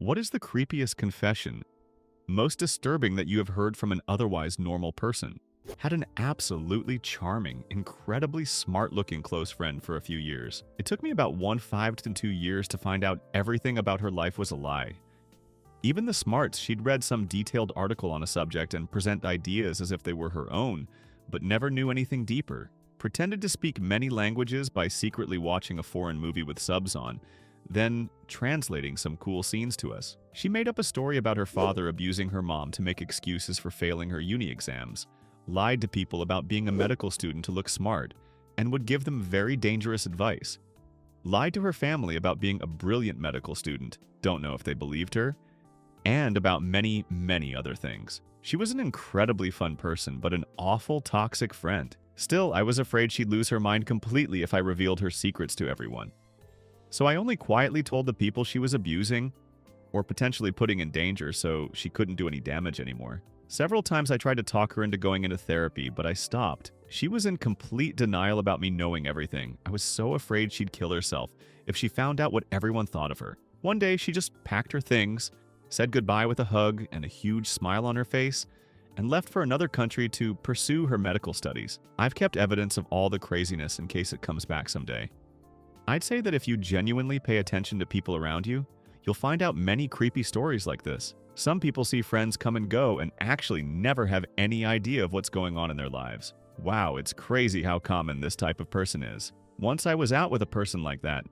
What is the creepiest confession, most disturbing that you have heard from an otherwise normal person? Had an absolutely charming, incredibly smart-looking close friend for a few years. It took me about 5 to 2 years to find out everything about her life was a lie. Even the smarts, she'd read some detailed article on a subject and present ideas as if they were her own, but never knew anything deeper. Pretended to speak many languages by secretly watching a foreign movie with subs on, then translating some cool scenes to us. She made up a story about her father abusing her mom to make excuses for failing her uni exams, lied to people about being a medical student to look smart, and would give them very dangerous advice. Lied to her family about being a brilliant medical student, don't know if they believed her, and about many, many other things. She was an incredibly fun person, but an awful toxic friend. Still, I was afraid she'd lose her mind completely if I revealed her secrets to everyone. So I only quietly told the people she was abusing or potentially putting in danger so she couldn't do any damage anymore. Several times I tried to talk her into going into therapy, but I stopped. She was in complete denial about me knowing everything. I was so afraid she'd kill herself if she found out what everyone thought of her. One day, she just packed her things, said goodbye with a hug and a huge smile on her face, and left for another country to pursue her medical studies. I've kept evidence of all the craziness in case it comes back someday. I'd say that if you genuinely pay attention to people around you, you'll find out many creepy stories like this. Some people see friends come and go and actually never have any idea of what's going on in their lives. Wow, it's crazy how common this type of person is. Once I was out with a person like that.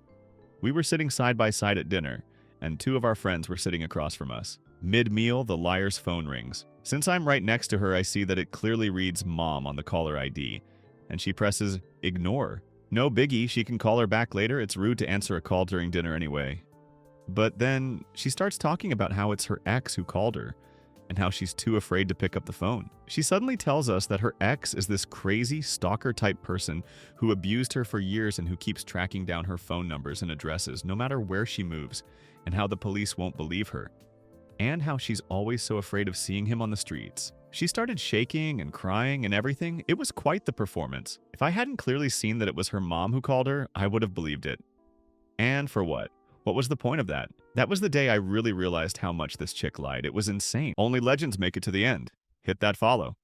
We were sitting side by side at dinner, and two of our friends were sitting across from us. Mid-meal, the liar's phone rings. Since I'm right next to her, I see that it clearly reads Mom on the caller ID, and she presses Ignore. No biggie, she can call her back later. It's rude to answer a call during dinner anyway. But then she starts talking about how it's her ex who called her and how she's too afraid to pick up the phone. She suddenly tells us that her ex is this crazy stalker-type person who abused her for years and who keeps tracking down her phone numbers and addresses no matter where she moves, and how the police won't believe her, and how she's always so afraid of seeing him on the streets. She started shaking and crying and everything. It was quite the performance. If I hadn't clearly seen that it was her mom who called her, I would have believed it. And for what? What was the point of that? That was the day I really realized how much this chick lied. It was insane. Only legends make it to the end. Hit that follow.